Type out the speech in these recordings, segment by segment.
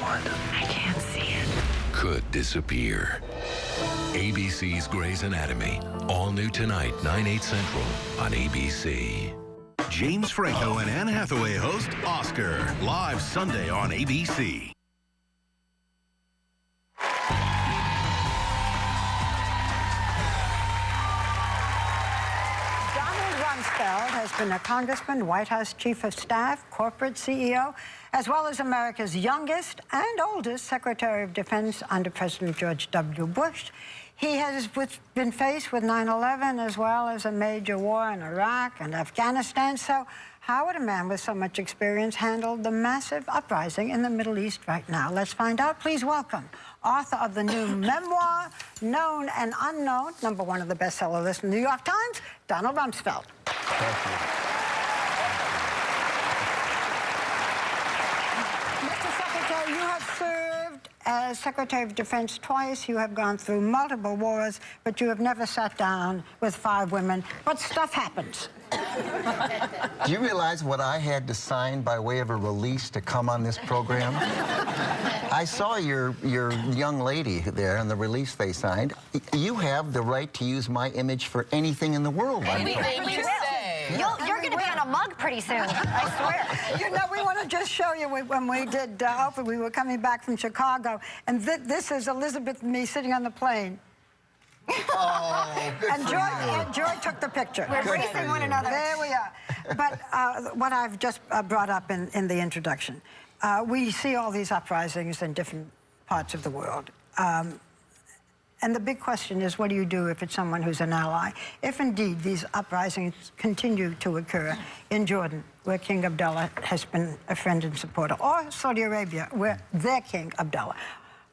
someone. I can't see it. Could disappear. ABC's Grey's Anatomy. All new tonight, 9/8 Central on ABC. James Franco and Anne Hathaway host Oscar, live Sunday on ABC. Donald Rumsfeld has been a congressman, White House chief of staff, corporate CEO, as well as America's youngest and oldest Secretary of Defense under President George W. Bush. He has been faced with 9/11 as well as a major war in Iraq and Afghanistan. So how would a man with so much experience handle the massive uprising in the Middle East right now? Let's find out. Please welcome author of the new memoir, Known and Unknown, #1 of the bestseller list in the New York Times, Donald Rumsfeld. Thank you. Mr. Secretary, you have served as Secretary of Defense twice. You have gone through multiple wars, but you have never sat down with 5 women. But stuff happens. Do you realize what I had to sign by way of a release to come on this program? I saw your young lady there in the release they signed. You have the right to use my image for anything in the world. Anything you say. You're going to be on a mug pretty soon, I swear. You know, we want to just show you when we did Oprah, we were coming back from Chicago, and this is Elizabeth and me sitting on the plane. Oh, good And for you. Joy took the picture. We're embracing one another. There we are. But what I've just brought up in the introduction, we see all these uprisings in different parts of the world. And the big question is, what do you do if it's someone who's an ally? If indeed these uprisings continue to occur in Jordan, where King Abdullah has been a friend and supporter, or Saudi Arabia, where their King Abdullah.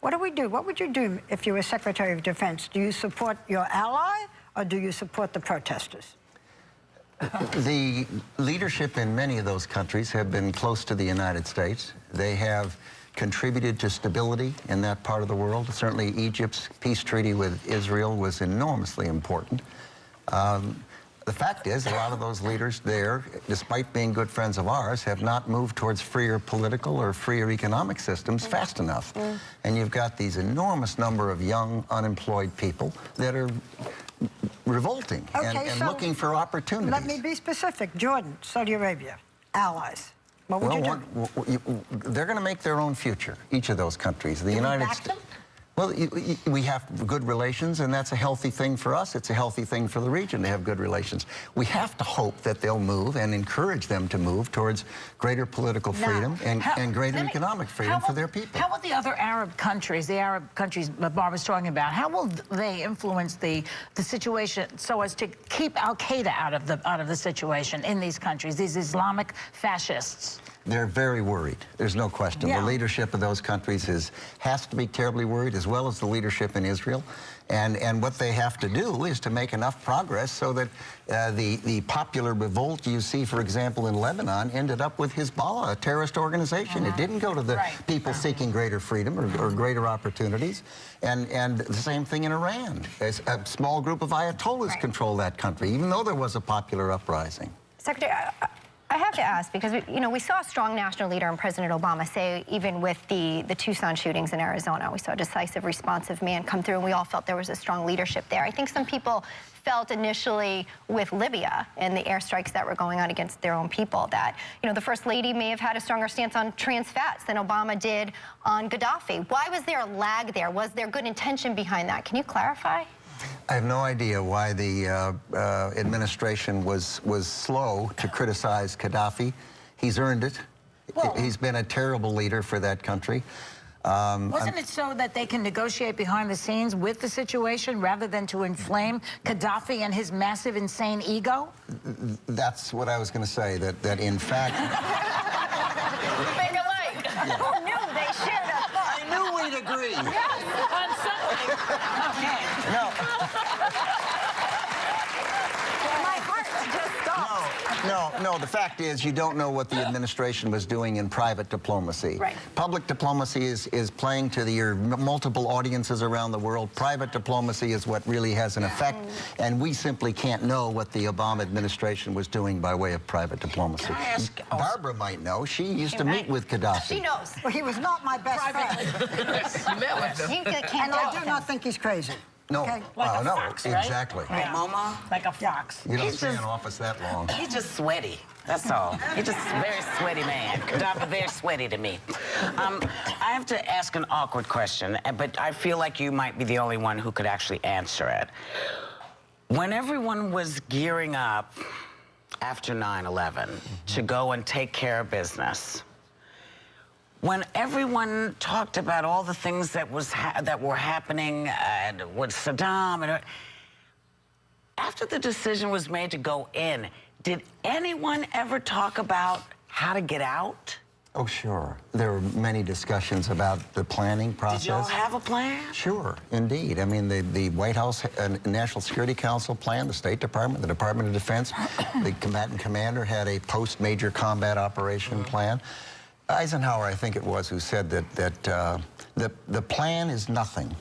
What do we do? What would you do if you were Secretary of Defense? Do you support your ally, or do you support the protesters? The leadership in many of those countries have been close to the United States. They have contributed to stability in that part of the world. Certainly Egypt's peace treaty with Israel was enormously important. The fact is, a lot of those leaders there, despite being good friends of ours, have not moved towards freer political or freer economic systems fast enough. And you've got these enormous number of young, unemployed people that are revolting and so looking for opportunities. Let me be specific. Jordan, Saudi Arabia, allies. What would you do? They're going to make their own future, each of those countries. The United States. Well, we have good relations, and that's a healthy thing for us. It's a healthy thing for the region to have good relations. We have to hope that they'll move and encourage them to move towards greater political freedom and greater economic freedom for their people. How will the other Arab countries, Barbara's talking about, how will they influence the situation so as to keep Al-Qaeda out of the situation in these countries, these Islamic fascists? They're very worried. There's no question. Yeah. The leadership of those countries has to be terribly worried, as well as the leadership in Israel. And what they have to do is to make enough progress so that the popular revolt you see, for example, in Lebanon, ended up with Hezbollah, a terrorist organization. It didn't go to the people seeking greater freedom or greater opportunities. And the same thing in Iran. A small group of Ayatollahs control that country, even though there was a popular uprising. Secretary, I have to ask, because we saw a strong national leader in President Obama say, even with the Tucson shootings in Arizona, we saw a decisive, responsive man come through, and we all felt there was a strong leadership there. I think some people felt initially with Libya and the airstrikes that were going on against their own people that, the First Lady may have had a stronger stance on trans fats than Obama did on Gaddafi. Why was there a lag there? Was there good intention behind that? Can you clarify? I have no idea why the administration was slow to criticize Gaddafi. He's earned it. Well, he's been a terrible leader for that country. Wasn't it so that they can negotiate behind the scenes with the situation rather than to inflame Gaddafi and his massive, insane ego? That's what I was going to say, that in fact... Make a like. Who knew they shared a thought? I knew we'd agree. Yes, on something. Okay. No. My heart just stopped. No, No, the fact is you don't know what the administration was doing in private diplomacy. Right. Public diplomacy is playing to your multiple audiences around the world. Private diplomacy is what really has an effect, and we simply can't know what the Obama administration was doing by way of private diplomacy. Can I ask Barbara might know. She used to meet with Gaddafi. She knows. Well, he was not my best friend. met with them. You can't And I doubt do not think he's crazy. No, Okay. Like a no, fox, right? exactly. Yeah. Mama, Like a fox. You don't He's stay in just- office that long. he's just sweaty. That's all. He's just a very sweaty man. Gaddafi, very sweaty to me. I have to ask an awkward question, but I feel like you might be the only one who could actually answer it. When everyone was gearing up after 9/11 to go and take care of business, when everyone talked about all the things that were happening with Saddam, and after the decision was made to go in, did anyone ever talk about how to get out? Oh, sure. There were many discussions about the planning process. Did y'all have a plan? Sure, indeed. I mean, the White House National Security Council plan, the State Department, the Department of Defense, the combatant commander had a post-major combat operation plan. Eisenhower, I think it was, who said that the plan is nothing